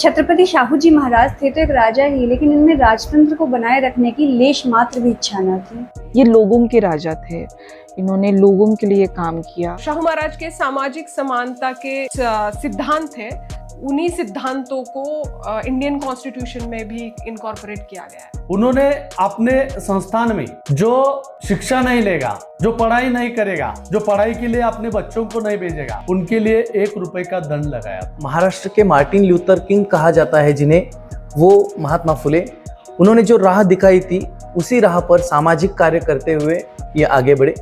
छत्रपति शाहू जी महाराज थे तो एक राजा ही, लेकिन इनमें राजतंत्र को बनाए रखने की लेश मात्र भी इच्छा न थी। ये लोगों के राजा थे, इन्होंने लोगों के लिए काम किया। शाहू महाराज के सामाजिक समानता के सिद्धांत थे, उन्हीं सिद्धांतों को इंडियन कॉन्स्टिट्यूशन में भी इनकॉर्पोरेट किया गया है। उन्होंने अपने संस्थान में जो शिक्षा नहीं लेगा, जो पढ़ाई नहीं करेगा, जो पढ़ाई के लिए अपने बच्चों को नहीं भेजेगा, उनके लिए 1 रुपए का दंड लगाया। महाराष्ट्र के मार्टिन ल्यूथर किंग कहा जाता है जिन्हें, वो महात्मा फुले, उन्होंने जो राह दिखाई थी उसी राह पर सामाजिक कार्य करते हुए ये आगे बढ़े।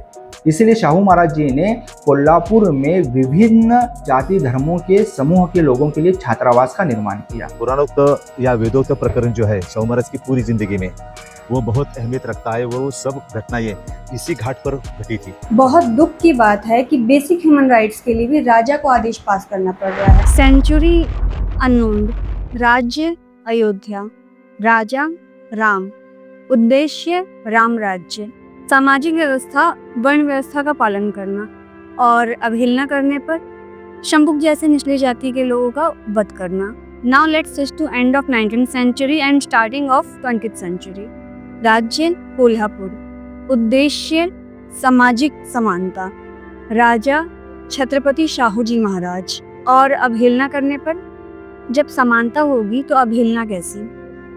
इसलिए शाहू महाराज जी ने कोल्हापुर में विभिन्न जाति धर्मों के समूह के लोगों के लिए छात्रावास का निर्माण किया। पुराणोक्त या वेदोक्त प्रकरण जो है शाहू महाराज की पूरी जिंदगी में वो बहुत अहमियत रखता है। वो सब घटनाएं इसी घाट पर घटी थी। बहुत दुख की बात है कि बेसिक ह्यूमन राइट्स के लिए भी राजा को आदेश पास करना पड़ रहा है। सेंचुरी अनोन्ड, राज्य अयोध्या, राजा राम, उद्देश्य राम राज्य, सामाजिक व्यवस्था वर्ण व्यवस्था का पालन करना और अवहेलना करने पर शंभुक जैसे निचली जाति के लोगों का वध करना। Now let's switch to end of 19th century and starting of 20th century. राज्य कोल्हापुर, उद्देश्य सामाजिक समानता, राजा छत्रपति शाहू जी महाराज। और अवहेलना करने पर जब समानता होगी तो अवहेलना कैसी?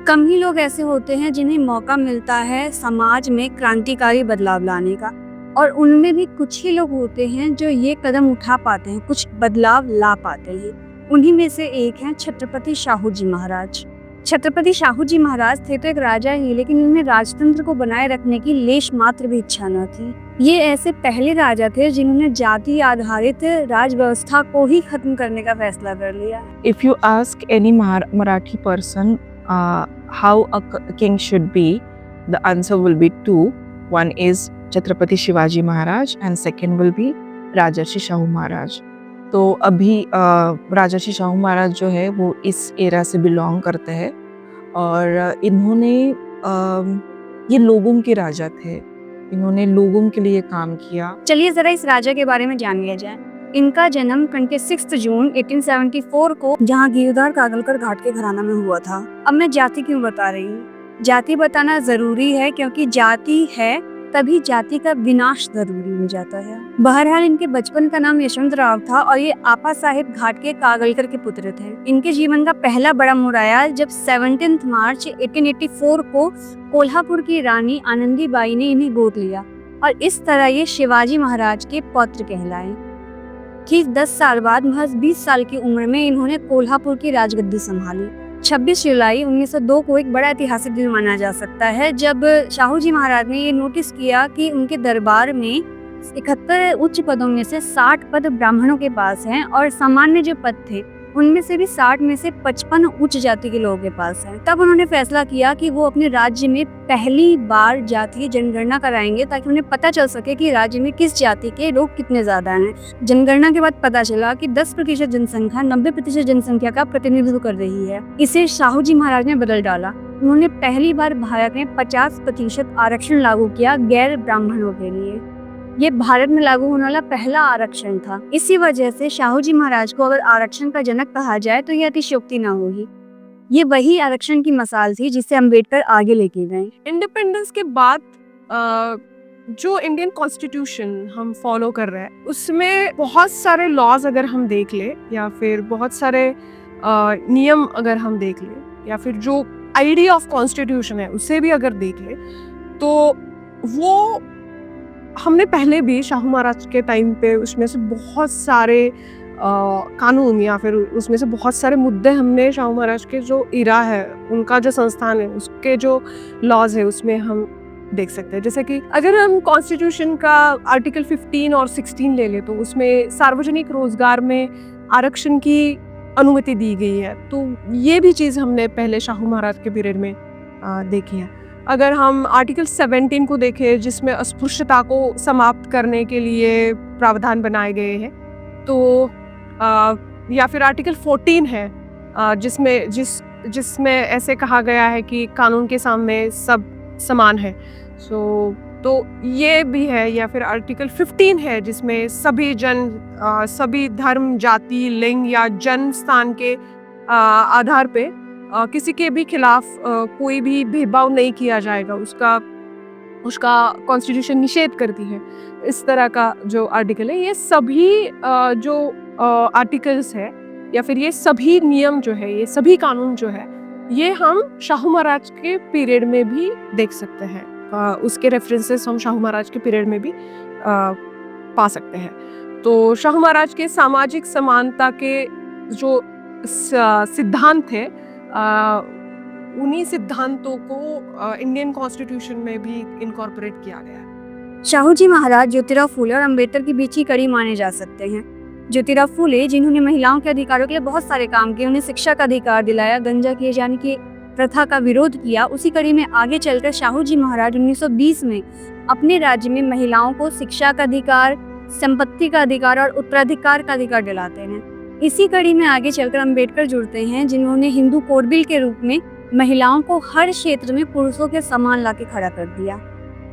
कम ही लोग ऐसे होते हैं जिन्हें मौका मिलता है समाज में क्रांतिकारी बदलाव लाने का, और उनमें भी कुछ ही लोग होते हैं जो ये कदम उठा पाते हैं, कुछ बदलाव ला पाते हैं। उन्हीं में से एक हैं छत्रपति शाहू जी महाराज। छत्रपति शाहू जी महाराज थे तो एक राजा ही, लेकिन इनमें राजतंत्र को बनाए रखने की लेश मात्र भी इच्छा न थी। ये ऐसे पहले राजा थे जिन्होंने जाति आधारित राज व्यवस्था को ही खत्म करने का फैसला कर लिया। If you ask any Marathi person how a king should be, the answer will be two. One is Chhatrapati Shivaji Maharaj and second will be Rajarshi Shahu Maharaj. तो अभी राजर्षि शाहू महाराज जो है वो इस एरा से बिलोंग करते हैं और इन्होंने ये लोगों के राजा थे, इन्होंने लोगों के लिए काम किया। चलिए जरा इस राजा के बारे में जान लिया जाए। इनका जन्म 26 जून 1874 को जहां गिरधार कागलकर घाट के घराना में हुआ था। अब मैं जाति क्यों बता रही हूँ? जाति बताना जरूरी है क्योंकि जाति है तभी जाति का विनाश जरूरी हो जाता है। बहरहाल इनके बचपन का नाम यशवंत राव था और ये आपा साहिब घाट के कागलकर के पुत्र थे। इनके जीवन का पहला बड़ा मोड़ आया जब 17 मार्च 1884 को कोल्हापुर की रानी आनंदीबाई ने इन्हें गोद लिया और इस तरह ये शिवाजी महाराज के पौत्र कहलाए। ठीक 10 साल बाद महज 20 साल की उम्र में इन्होंने कोल्हापुर की राजगद्दी संभाली। 26 जुलाई 1902 को एक बड़ा ऐतिहासिक दिन माना जा सकता है जब शाहू जी महाराज ने ये नोटिस किया कि उनके दरबार में 71 उच्च पदों में से 60 पद ब्राह्मणों के पास हैं और सामान्य जो पद थे उनमें से भी 60 में से 55 उच्च जाति के लोगों के पास हैं। तब उन्होंने फैसला किया कि वो अपने राज्य में पहली बार जातीय जनगणना कराएंगे ताकि उन्हें पता चल सके कि राज्य में किस जाति के लोग कितने ज्यादा हैं। जनगणना के बाद पता चला कि 10% जनसंख्या 90% जनसंख्या का प्रतिनिधित्व कर रही है। इसे शाहू जी महाराज ने बदल डाला। उन्होंने पहली बार भारत में 50% आरक्षण लागू किया गैर ब्राह्मणों के लिए। ये भारत में लागू होने वाला पहला आरक्षण था। इसी वजह से शाहू जी महाराज को अगर आरक्षण का जनक कहा जाए तो यह अतिशयोक्ति न होगी। ये वही आरक्षण की मिसाल थी जिसे अम्बेडकर आगे लेके गए। इंडिपेंडेंस के बाद जो इंडियन कॉन्स्टिट्यूशन हम फॉलो कर रहे हैं उसमें बहुत सारे लॉज अगर हम देख ले या फिर बहुत सारे नियम अगर हम देख ले या फिर जो आइडिया ऑफ कॉन्स्टिट्यूशन है उसे भी अगर देख ले तो वो हमने पहले भी शाहू महाराज के टाइम पे उसमें से बहुत सारे कानून या फिर उसमें से बहुत सारे मुद्दे हमने शाहू महाराज के जो इरा है उनका जो संस्थान है उसके जो लॉज है उसमें हम देख सकते हैं। जैसे कि अगर हम कॉन्स्टिट्यूशन का आर्टिकल 15 और 16 ले ले तो उसमें सार्वजनिक रोजगार में आरक्षण की अनुमति दी गई है। तो ये भी चीज़ हमने पहले शाहू महाराज के पीरियड में देखी है। अगर हम आर्टिकल 17 को देखें जिसमें अस्पृश्यता को समाप्त करने के लिए प्रावधान बनाए गए हैं तो या फिर आर्टिकल 14 है जिसमें ऐसे कहा गया है कि कानून के सामने सब समान है। तो ये भी है। या फिर आर्टिकल 15 है जिसमें सभी धर्म, जाति, लिंग या जन्म स्थान के आधार पे किसी के भी खिलाफ कोई भी भेदभाव नहीं किया जाएगा, उसका कॉन्स्टिट्यूशन निषेध करती है। इस तरह का जो आर्टिकल है, ये सभी जो आर्टिकल्स है या फिर ये सभी नियम जो है, ये सभी कानून जो है, ये हम शाहू महाराज के पीरियड में भी देख सकते हैं। उसके रेफरेंसेस हम शाहू महाराज के पीरियड में भी पा सकते हैं। तो शाहू महाराज के सामाजिक समानता के जो सिद्धांत थे, उन्हीं सिद्धांतों को इंडियन कॉन्स्टिट्यूशन में भी इनकॉर्पोरेट किया गया है। शाहू जी महाराज ज्योतिराव फूले और अंबेडकर की बीच की कड़ी माने जा सकते हैं। ज्योतिराव फूले, जिन्होंने महिलाओं के अधिकारों के लिए बहुत सारे काम किए, उन्हें शिक्षा का अधिकार दिलाया, गंजा किए जाने की प्रथा का विरोध किया, उसी कड़ी में आगे चलकर शाहू जी महाराज 1920 में अपने राज्य में महिलाओं को शिक्षा का अधिकार, संपत्ति का अधिकार और उत्तराधिकार का अधिकार दिलाते हैं। इसी कड़ी में आगे चलकर अंबेडकर जुड़ते हैं, जिन्होंने हिंदू कोड बिल के रूप में महिलाओं को हर क्षेत्र में पुरुषों के समान लाके खड़ा कर दिया।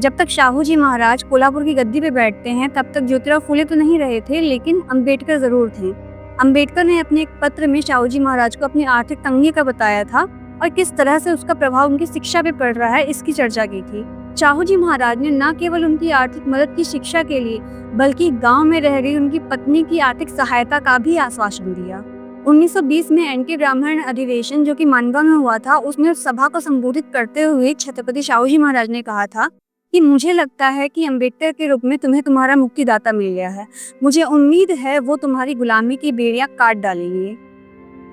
जब तक शाहू जी महाराज कोल्हापुर की गद्दी पे बैठते हैं, तब तक ज्योतिराव फूले तो नहीं रहे थे, लेकिन अंबेडकर जरूर थे। अंबेडकर ने अपने एक पत्र में शाहू जी महाराज को अपनी आर्थिक तंगी का बताया था और किस तरह से उसका प्रभाव उनकी शिक्षा पे पड़ रहा है, इसकी चर्चा की थी। शाहू जी महाराज ने न केवल उनकी आर्थिक मदद की शिक्षा के लिए, बल्कि गांव में रह गई उनकी पत्नी की आर्थिक सहायता का भी आश्वासन दिया। 1920 में एंटी ब्राह्मण अधिवेशन, जो कि मानगांव में हुआ था, उसमें उस सभा को संबोधित करते हुए छत्रपति शाहू जी महाराज ने कहा था कि मुझे लगता है कि अंबेडकर के रूप में तुम्हें तुम्हारा मुक्तिदाता मिल गया है। मुझे उम्मीद है वो तुम्हारी गुलामी की बेड़ियां काट डालेंगे।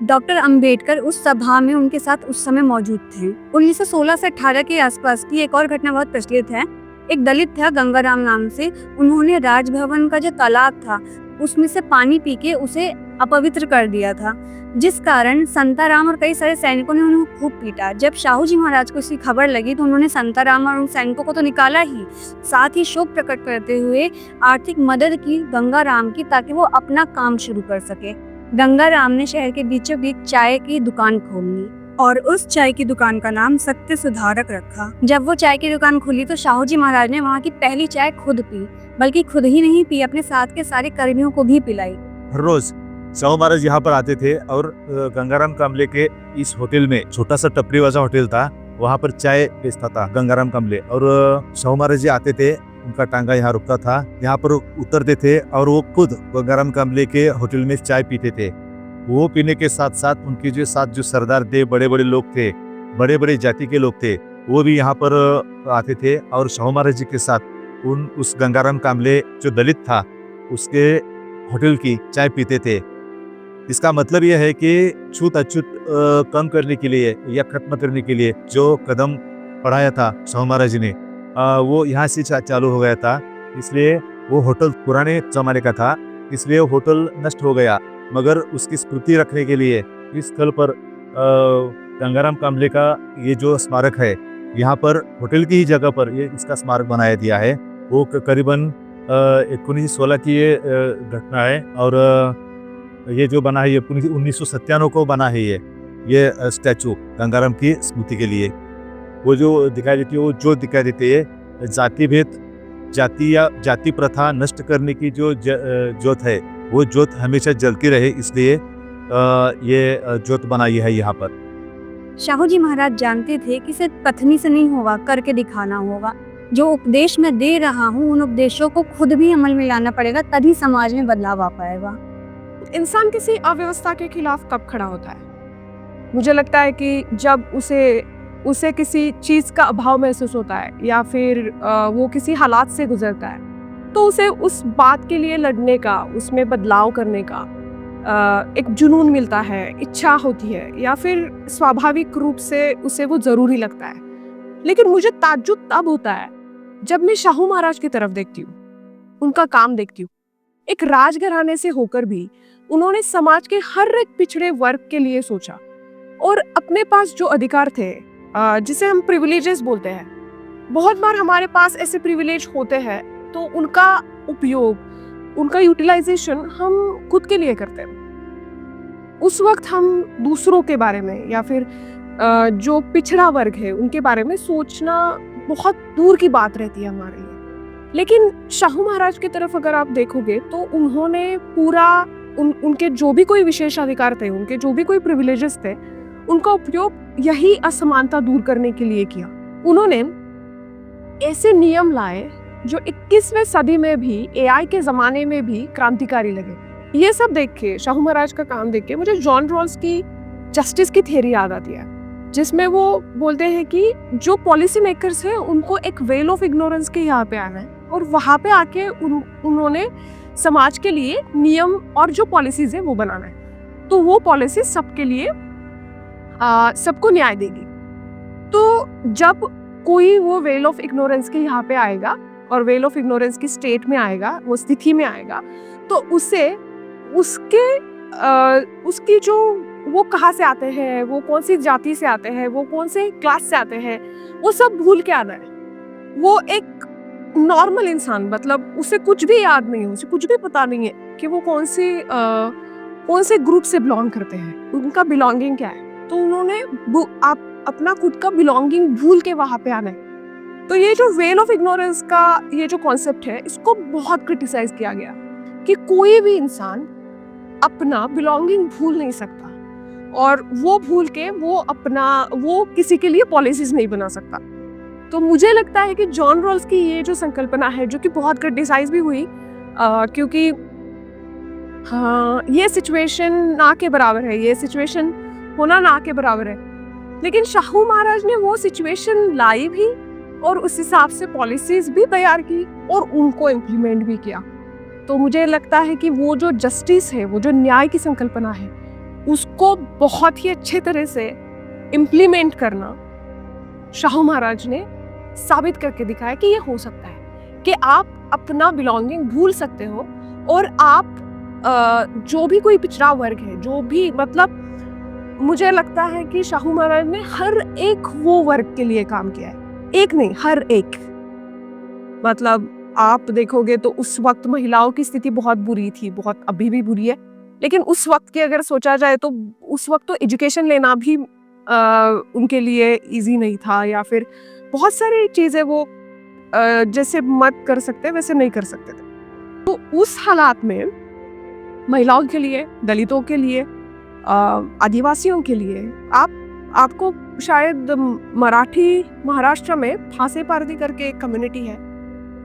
डॉक्टर अंबेडकर उस सभा में उनके साथ उस समय मौजूद थे। 1916 से 18 के आसपास की एक और घटना बहुत प्रचलित है। एक दलित था गंगाराम नाम से, उन्होंने राजभवन का जो तालाब था उसमें से पानी पी के उसे अपवित्र कर दिया था, जिस कारण संताराम और कई सारे सैनिकों ने उन्हें खूब पीटा। जब शाहू जी महाराज को इसकी खबर लगी तो उन्होंने संताराम और उन सैनिकों को तो निकाला ही, साथ ही शोक प्रकट करते हुए आर्थिक मदद की गंगाराम की, ताकि वो अपना काम शुरू कर सके। गंगाराम ने शहर के बीचों बीच चाय की दुकान खोली और उस चाय की दुकान का नाम सत्य सुधारक रखा। जब वो चाय की दुकान खुली तो शाहू जी महाराज ने वहाँ की पहली चाय खुद पी, बल्कि खुद ही नहीं पी, अपने साथ के सारे कर्मियों को भी पिलाई। हर रोज शाहू महाराज यहाँ पर आते थे और गंगाराम कामले के इस होटल में, छोटा सा टपरी वाला होटल था, वहाँ पर चाय बेचता था गंगाराम कामले। और शाहू महाराज जी आते थे, उनका टांगा यहाँ रुकता था, यहाँ पर उतरते थे और वो खुद गंगाराम कामले के होटल में चाय पीते थे। वो पीने के साथ साथ उनके जो साथ जो सरदार थे, बड़े बड़े लोग थे, बड़े बड़े जाति के लोग थे, वो भी यहाँ पर आते थे और शाहू महाराज जी के साथ उस गंगाराम कामले जो दलित था उसके होटल की चाय पीते थे। इसका मतलब यह है कि छूत अछूत कम करने के लिए या खत्म करने के लिए जो कदम बढ़ाया था शाहू महाराज जी ने, वो यहाँ से चालू हो गया था। इसलिए वो होटल पुराने जमाने का था, इसलिए होटल नष्ट हो गया। मगर उसकी स्मृति रखने के लिए इस स्थल पर गंगाराम कामले का ये जो स्मारक है, यहाँ पर होटल की ही जगह पर ये इसका स्मारक बनाया दिया है। वो करीबन 1916 की ये घटना है और ये जो बना है ये 1997 को बना है ये स्टैचू गंगाराम की स्मृति के लिए। वो जो दिखाई देती है, वो जो दिखाई देती है जाति भेद, जाति प्रथा नष्ट करने की जो ज्योत है, वो ज्योत हमेशा जलती रहे, इसलिए ये ज्योत बनाई है यहाँ पर। शाहू जी महाराज जानते थे कि सिर्फ कथनी से नहीं होगा, करके दिखाना होगा। जो उपदेश मैं दे रहा हूँ, उन उपदेशों को खुद भी अमल में लाना पड़ेगा, तभी समाज में बदलाव आ पाएगा। इंसान किसी अव्यवस्था के खिलाफ कब खड़ा होता है? मुझे लगता है कि जब उसे किसी चीज़ का अभाव महसूस होता है या फिर वो किसी हालात से गुजरता है, तो उसे उस बात के लिए लड़ने का, उसमें बदलाव करने का एक जुनून मिलता है, इच्छा होती है, या फिर स्वाभाविक रूप से उसे वो ज़रूरी लगता है। लेकिन मुझे ताज्जुब तब होता है जब मैं शाहू महाराज की तरफ देखती हूँ, उनका काम देखती हूँ। एक राजघराने से होकर भी उन्होंने समाज के हर एक पिछड़े वर्ग के लिए सोचा और अपने पास जो अधिकार थे, जिसे हम प्रिविलेजेस बोलते हैं, बहुत बार हमारे पास ऐसे प्रिविलेज होते हैं तो उनका उपयोग, उनका यूटिलाइजेशन हम खुद के लिए करते हैं। उस वक्त हम दूसरों के बारे में या फिर जो पिछड़ा वर्ग है उनके बारे में सोचना बहुत दूर की बात रहती है हमारे लिए। लेकिन शाहू महाराज की तरफ अगर आप देखोगे तो उन्होंने पूरा उनके जो भी कोई विशेषाधिकार थे, उनके जो भी कोई प्रिविलेजेस थे, उनका उपयोग यही असमानता दूर करने के लिए किया। उन्होंने ऐसे नियम लाए जो 21वें सदी में भी, एआई के ज़माने में भी क्रांतिकारी लगे। ये सब देख के, शाहू महाराज का काम देख के मुझे जॉन रॉल्स की जस्टिस की थ्योरी याद आती है, जिसमें वो बोलते हैं कि जो पॉलिसी मेकर्स हैं उनको एक वेल ऑफ इग्नोरेंस के यहाँ पे आना है और वहाँ पे आके उन्होंने समाज के लिए नियम और जो पॉलिसीज है वो बनाना है। तो वो पॉलिसी सबके लिए सबको न्याय देगी। तो जब कोई वो वेल ऑफ इग्नोरेंस के यहाँ पे आएगा और वेल ऑफ इग्नोरेंस की स्टेट में आएगा, वो स्थिति में आएगा, तो उसे उसकी जो वो कहाँ से आते हैं, वो कौन सी जाति से आते हैं, वो कौन से क्लास से आते हैं, वो सब भूल के आना है। वो एक नॉर्मल इंसान, मतलब उसे कुछ भी याद नहीं है, उसे कुछ भी पता नहीं है कि वो कौन से ग्रुप से बिलोंग करते हैं, उनका बिलोंगिंग क्या है। तो उन्होंने आप अपना खुद का बिलोंगिंग भूल के वहाँ पे आना है। तो ये जो वेल ऑफ इग्नोरेंस का ये जो कॉन्सेप्ट है, इसको बहुत क्रिटिसाइज किया गया कि कोई भी इंसान अपना बिलोंगिंग भूल नहीं सकता और वो भूल के वो किसी के लिए पॉलिसीज नहीं बना सकता। तो मुझे लगता है कि जॉन रॉल्स की ये जो संकल्पना है, जो कि बहुत क्रिटिसाइज भी हुई, क्योंकि ये सिचुएशन ना के बराबर है, ये सिचुएशन होना ना के बराबर है, लेकिन शाहू महाराज ने वो सिचुएशन लाई भी और उस हिसाब से पॉलिसीज भी तैयार की और उनको इम्प्लीमेंट भी किया। तो मुझे लगता है कि वो जो जस्टिस है, वो जो न्याय की संकल्पना है, उसको बहुत ही अच्छे तरह से इम्प्लीमेंट करना शाहू महाराज ने साबित करके दिखाया कि ये हो सकता है, कि आप अपना बिलोंगिंग भूल सकते हो और आप जो भी कोई पिछड़ा वर्ग है, जो भी, मतलब मुझे लगता है कि शाहू महाराज ने हर एक वो वर्ग के लिए काम किया है, एक नहीं, हर एक। मतलब आप देखोगे तो उस वक्त महिलाओं की स्थिति बहुत बुरी थी, बहुत अभी भी बुरी है, लेकिन उस वक्त की अगर सोचा जाए तो उस वक्त तो एजुकेशन लेना भी उनके लिए इजी नहीं था, या फिर बहुत सारी चीज़ें वो जैसे मत कर सकते वैसे नहीं कर सकते थे। तो उस हालात में महिलाओं के लिए, दलितों के लिए, आदिवासियों के लिए, आपको शायद मराठी महाराष्ट्र में फांसे पारदी करके एक कम्युनिटी है,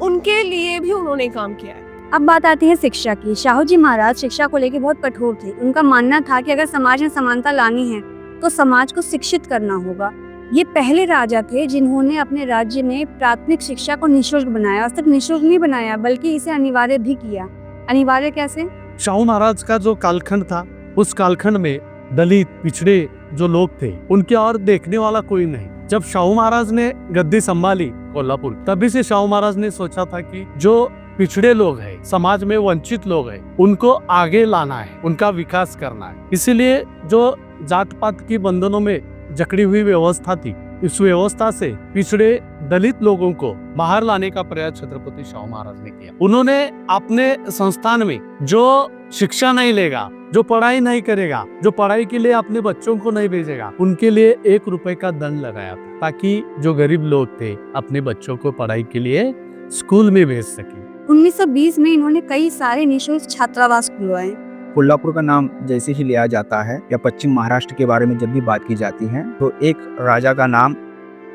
उनके लिए भी उन्होंने काम किया है। अब बात आती है शिक्षा की। शाहू जी महाराज शिक्षा को लेकर बहुत कठोर थे। उनका मानना था कि अगर समाज में समानता लानी है तो समाज को शिक्षित करना होगा। ये पहले राजा थे जिन्होंने अपने राज्य में प्राथमिक शिक्षा को निःशुल्क बनाया, और सिर्फ निःशुल्क नहीं बनाया बल्कि इसे अनिवार्य भी किया। अनिवार्य कैसे? शाहू महाराज का जो कालखंड था, उस कालखंड में दलित, पिछड़े जो लोग थे, उनके और देखने वाला कोई नहीं। जब शाहू महाराज ने गद्दी संभाली कोल्हापुर, तभी से शाहू महाराज ने सोचा था कि जो पिछड़े लोग हैं, समाज में वंचित लोग हैं, उनको आगे लाना है, उनका विकास करना है। इसीलिए जो जात पात की बंधनों में जकड़ी हुई व्यवस्था थी, इस व्यवस्था से पिछड़े दलित लोगों को बाहर लाने का प्रयास छत्रपति शाहू महाराज ने किया। उन्होंने अपने संस्थान में जो शिक्षा नहीं लेगा, जो पढ़ाई नहीं करेगा, जो पढ़ाई के लिए अपने बच्चों को नहीं भेजेगा, उनके लिए 1 रुपए का दंड लगाया था, ताकि जो गरीब लोग थे अपने बच्चों को पढ़ाई के लिए स्कूल में भेज सके। 1920 में इन्होंने कई सारे निःशुल्क छात्रावास खुलवाए। कोल्हापुर का नाम जैसे ही लिया जाता है या पश्चिम महाराष्ट्र के बारे में जब भी बात की जाती है तो एक राजा का नाम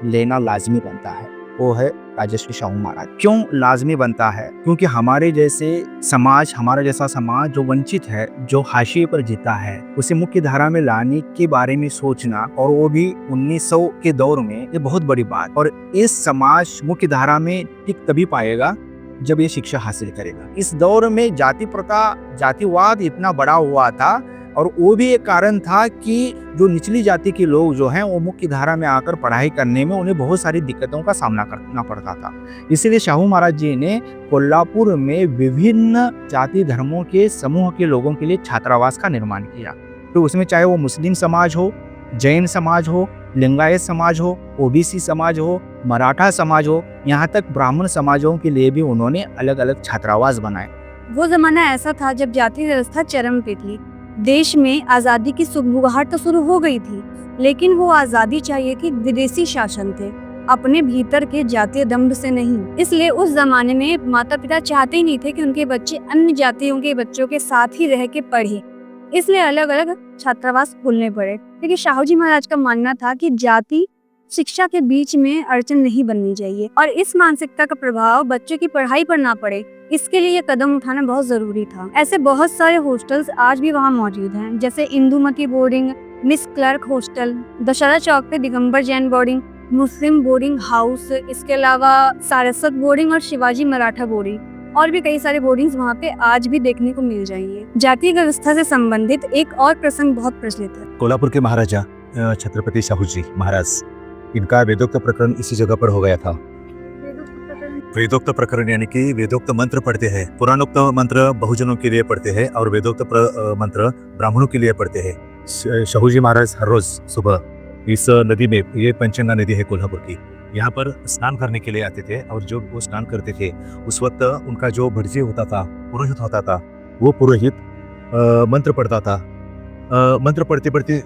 लेना लाजमी बनता है, वो है राजर्षि शाहू महाराज। क्यों लाजमी बनता है? क्योंकि हमारे जैसे समाज, हमारा जैसा समाज जो वंचित है, जो हाशिए पर जीता है, उसे मुख्य धारा में लाने के बारे में सोचना, और वो भी 1900 के दौर में, ये बहुत बड़ी बात। और इस समाज मुख्य धारा में टिक तभी पाएगा जब ये शिक्षा हासिल करेगा। इस दौर में जाति प्रथा, जातिवाद इतना बड़ा हुआ था, और वो भी एक कारण था कि जो निचली जाति के लोग जो हैं वो मुख्य धारा में आकर पढ़ाई करने में उन्हें बहुत सारी दिक्कतों का सामना करना पड़ता था। इसीलिए शाहू महाराज जी ने कोल्हापुर में विभिन्न जाति धर्मों के समूह के लोगों के लिए छात्रावास का निर्माण किया। तो उसमें चाहे वो मुस्लिम समाज हो, जैन समाज हो, लिंगायत समाज हो, ओबीसी समाज हो, मराठा समाज हो, यहाँ तक ब्राह्मण समाजों के लिए भी उन्होंने अलग अलग छात्रावास बनाए। वो जमाना ऐसा था जब जाति व्यवस्था चरम पे थी। देश में आज़ादी की सुगबुगाहट तो शुरू हो गई थी, लेकिन वो आज़ादी चाहिए थी विदेशी शासन थे। अपने भीतर के जातीय दम्भ से नहीं। इसलिए उस जमाने में माता पिता चाहते ही नहीं थे कि उनके बच्चे अन्य जातियों के बच्चों के साथ ही रह के पढ़े, इसलिए अलग अलग छात्रावास खोलने पड़े। लेकिन शाहू जी महाराज का मानना था कि जाति शिक्षा के बीच में अड़चन नहीं बननी चाहिए और इस मानसिकता का प्रभाव बच्चे की पढ़ाई पर ना पड़े, इसके लिए ये कदम उठाना बहुत जरूरी था। ऐसे बहुत सारे हॉस्टल्स आज भी वहाँ मौजूद हैं, जैसे Indumati boarding, Miss Clarke hostel, Dasara Chowk पे Digambar Jain boarding, Muslim boarding house, इसके अलावा सारस्वत बोर्डिंग और शिवाजी मराठा बोर्डिंग और भी कई सारे बोर्डिंग्स वहाँ पे आज भी देखने को मिल जाएंगे। जातीय व्यवस्था से संबंधित एक और प्रसंग बहुत प्रचलित है। कोल्हापुर के महाराजा छत्रपति शाहू जी महाराज, इनका वेदोक्त प्रकरण इसी जगह पर हो गया था। वेदोक्त प्रकरण यानी कि वेदोक्त मंत्र पढ़ते हैं। पुराणोक्त मंत्र बहुजनों के लिए पढ़ते हैं और वेदोक्त मंत्र ब्राह्मणों के लिए पढ़ते हैं। शाहू जी महाराज हर रोज सुबह इस नदी में, ये पंचगंगा नदी है कोल्हापुर की, यहाँ पर स्नान करने के लिए आते थे और जो वो स्नान करते थे उस वक्त उनका जो भटजी होता था, पुरोहित होता था, वो पुरोहित मंत्र पढ़ता था। मंत्र पढ़ते पढ़ते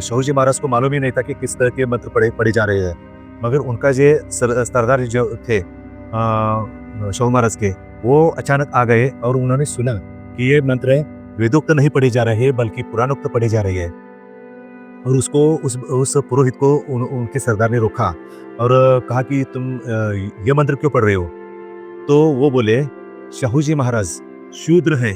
शाहू जी महाराज को मालूम ही नहीं था कि किस तरह के मंत्र पढ़े जा रहे हैं, मगर उनका जो सरदार जो थे शाहू महाराज के, वो अचानक आ गए और उन्होंने सुना कि ये मंत्र वेदोक्त नहीं पढ़े जा रहे हैं बल्कि पुराणोक्त पढ़े जा रहे हैं। और उसको उस पुरोहित को उनके सरदार ने रोका और कहा कि तुम ये मंत्र क्यों पढ़ रहे हो? तो वो बोले, शाहू जी महाराज शूद्र है,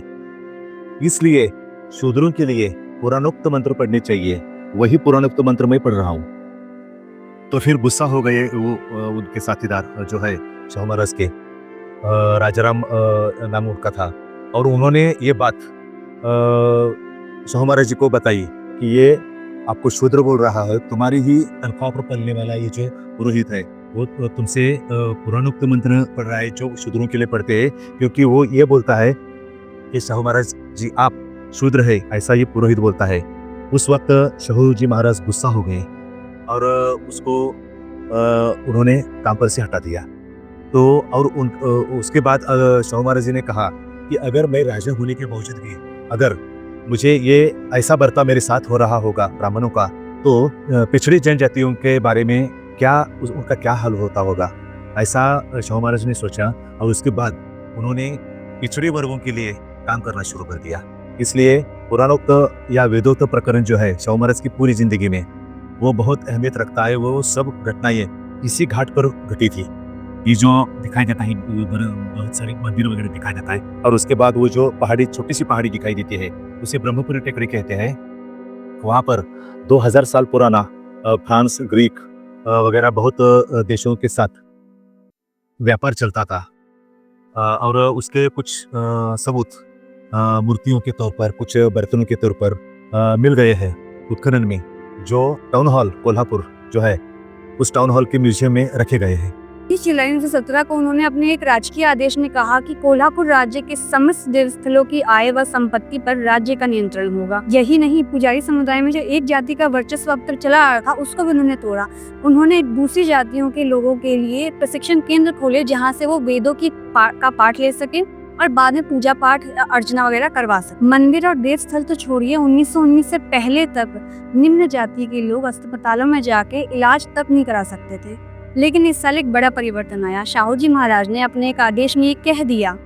इसलिए शूद्रों के लिए पुराणोक्त मंत्र पढ़ने चाहिए, वही पुराणोक्त मंत्र मैं पढ़ रहा हूँ। तो फिर गुस्सा हो गए वो उनके साथीदार जो है शाहू महाराज के, राजाराम नाम उनका था, और उन्होंने ये बात शाहू महाराज जी को बताई कि ये आपको शूद्र बोल रहा है, तुम्हारी ही तनख्वाह पर पलने वाला ये जो पुरोहित है वो तुमसे पुराणोक्त मंत्र पढ़ रहा है जो शूद्रों के लिए पढ़ते हैं, क्योंकि वो ये बोलता है कि शाहू महाराज जी आप शूद्र है, ऐसा ये पुरोहित बोलता है। उस वक्त शाहू जी महाराज गुस्सा हो गए और उसको उन्होंने काम पर से हटा दिया। तो और उसके बाद शाहू महाराज जी ने कहा कि अगर मैं राजा होने के बावजूद भी अगर मुझे ये ऐसा बर्ताव मेरे साथ हो रहा होगा ब्राह्मणों का, तो पिछड़ी जनजातियों के बारे में उनका क्या हाल होता होगा, ऐसा शाहू महाराज ने सोचा। और उसके बाद उन्होंने पिछड़े वर्गों के लिए काम करना शुरू कर दिया। इसलिए पुराणोक्त या वेदोक्त प्रकरण जो है शाहू महाराज की पूरी जिंदगी में वो बहुत अहमियत रखता है। वो सब घटनाएं इसी घाट पर घटी थी। ये जो दिखाई देता है, बहुत सारे मंदिर वगैरह दिखाई देता है, और उसके बाद वो जो पहाड़ी, छोटी सी पहाड़ी दिखाई देती है, उसे ब्रह्मपुरी टेकड़ी कहते हैं। वहाँ पर 2000 साल पुराना फ्रांस, ग्रीक वगैरह बहुत देशों के साथ व्यापार चलता था, और उसके कुछ सबूत मूर्तियों के तौर पर, कुछ बर्तनों के तौर पर मिल गए हैं उत्खनन में, जो टाउन हॉल कोल्हापुर जो है उस टाउन हॉल के म्यूजियम में रखे गए हैं। 30 जुलाई 1917 को उन्होंने अपने एक राजकीय आदेश में कहा कि कोल्हापुर राज्य के समस्त देवस्थलों की आय व संपत्ति पर राज्य का नियंत्रण होगा। यही नहीं, पुजारी समुदाय में जो एक जाति का वर्चस्व अब तक चला आ रहा था उसको भी उन्होंने तोड़ा। उन्होंने दूसरी जातियों के लोगों के लिए प्रशिक्षण केंद्र खोले जहाँ से वो वेदों का पाठ ले सके और बाद में पूजा पाठ अर्चना वगैरह करवा सके। मंदिर और देव स्थल तो छोड़िए, 1919 से पहले तक निम्न जाति के लोग अस्पतालों में जाके इलाज तक नहीं करा सकते थे। लेकिन इस साल एक बड़ा परिवर्तन आया। शाहू जी महाराज ने अपने एक आदेश में ये कह दिया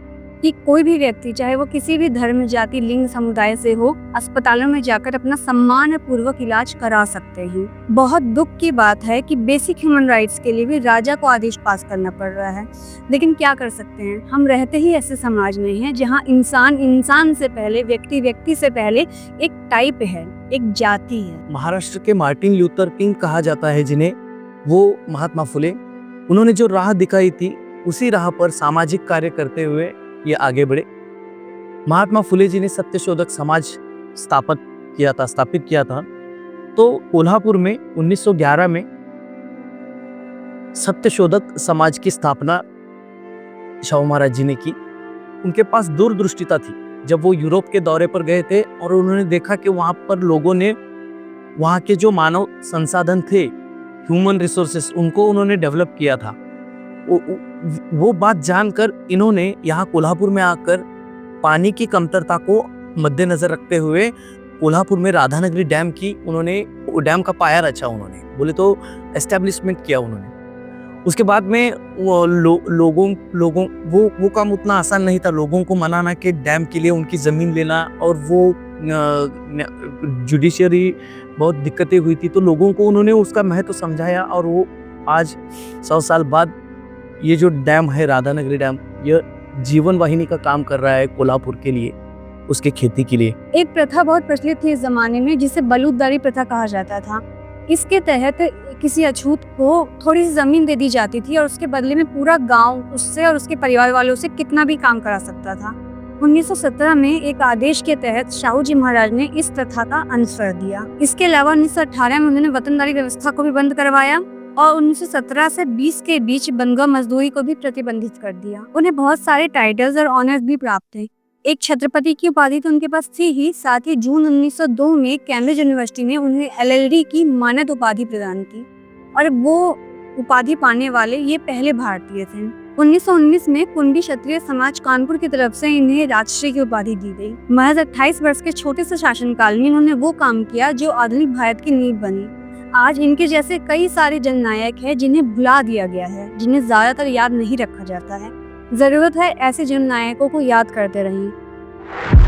कि कोई भी व्यक्ति, चाहे वो किसी भी धर्म, जाति, लिंग, समुदाय से हो, अस्पतालों में जाकर अपना सम्मान पूर्वक इलाज करा सकते हैं। बहुत दुख की बात है कि बेसिक ह्यूमन राइट्स के लिए भी राजा को आदेश पास करना पड़ रहा है, लेकिन क्या कर सकते हैं। हम रहते ही ऐसे समाज में हैं जहाँ इंसान से पहले, व्यक्ति से पहले एक टाइप है, एक जाति है। महाराष्ट्र के मार्टिन ल्यूथर किंग कहा जाता है जिन्हें, वो महात्मा फुले, उन्होंने जो राह दिखाई थी उसी राह पर सामाजिक कार्य करते हुए ये आगे बढ़े। महात्मा फुले जी ने सत्यशोधक समाज स्थापित किया था। तो कोल्हापुर में 1911 में सत्यशोधक समाज की स्थापना शाहू महाराज जी ने की। उनके पास दूरदृष्टिता थी। जब वो यूरोप के दौरे पर गए थे और उन्होंने देखा कि वहाँ पर लोगों ने, वहाँ के जो मानव संसाधन थे, ह्यूमन रिसोर्सेस, उनको उन्होंने डेवलप किया था। वो बात जानकर इन्होंने यहाँ कोल्हापुर में आकर पानी की कमतरता को मद्देनजर रखते हुए कोल्हापुर में राधानगरी डैम की, उन्होंने डैम का पाया रचा। उन्होंने बोले तो एस्टेब्लिशमेंट किया उन्होंने। उसके बाद में लोगों वो काम उतना आसान नहीं था, लोगों को मनाना कि डैम के लिए उनकी ज़मीन लेना, और वो जुडिशरी बहुत दिक्कतें हुई थी, तो लोगों को उन्होंने उसका महत्व समझाया, और वो आज 100 साल बाद ये जो डैम है, राधानगरी डैम, यह जीवन वाहिनी का काम कर रहा है कोल्हापुर के लिए, उसके खेती के लिए। एक प्रथा बहुत प्रचलित थी इस जमाने में जिसे बलूतदारी प्रथा कहा जाता था। इसके तहत किसी अछूत को थोड़ी सी जमीन दे दी जाती थी और उसके बदले में पूरा गांव उससे और उसके परिवार वालों से कितना भी काम करा सकता था। 1917 में एक आदेश के तहत शाहू जी महाराज ने इस प्रथा का अनुसरण दिया। इसके अलावा 1918 में उन्होंने वतनदारी व्यवस्था को भी बंद करवाया और 1917 से 20 के बीच बंधुआ मजदूरी को भी प्रतिबंधित कर दिया। उन्हें बहुत सारे टाइटल्स और ऑनर्स भी प्राप्त थे। एक छत्रपति की उपाधि तो उनके पास थी ही, साथ ही जून 1902 में कैम्ब्रिज यूनिवर्सिटी ने उन्हें LLD की मानद उपाधि प्रदान की और वो उपाधि पाने वाले ये पहले भारतीय थे। 1919 में कुंडी क्षत्रिय समाज कानपुर की तरफ से इन्हें राजश्री की उपाधि दी गई। महज 28 वर्ष के छोटे से शासनकाल में इन्होंने वो काम किया जो आधुनिक भारत की नींव बनी। आज इनके जैसे कई सारे जननायक हैं जिन्हें भुला दिया गया है, जिन्हें ज्यादातर याद नहीं रखा जाता है। जरूरत है ऐसे जननायकों को याद करते रहें।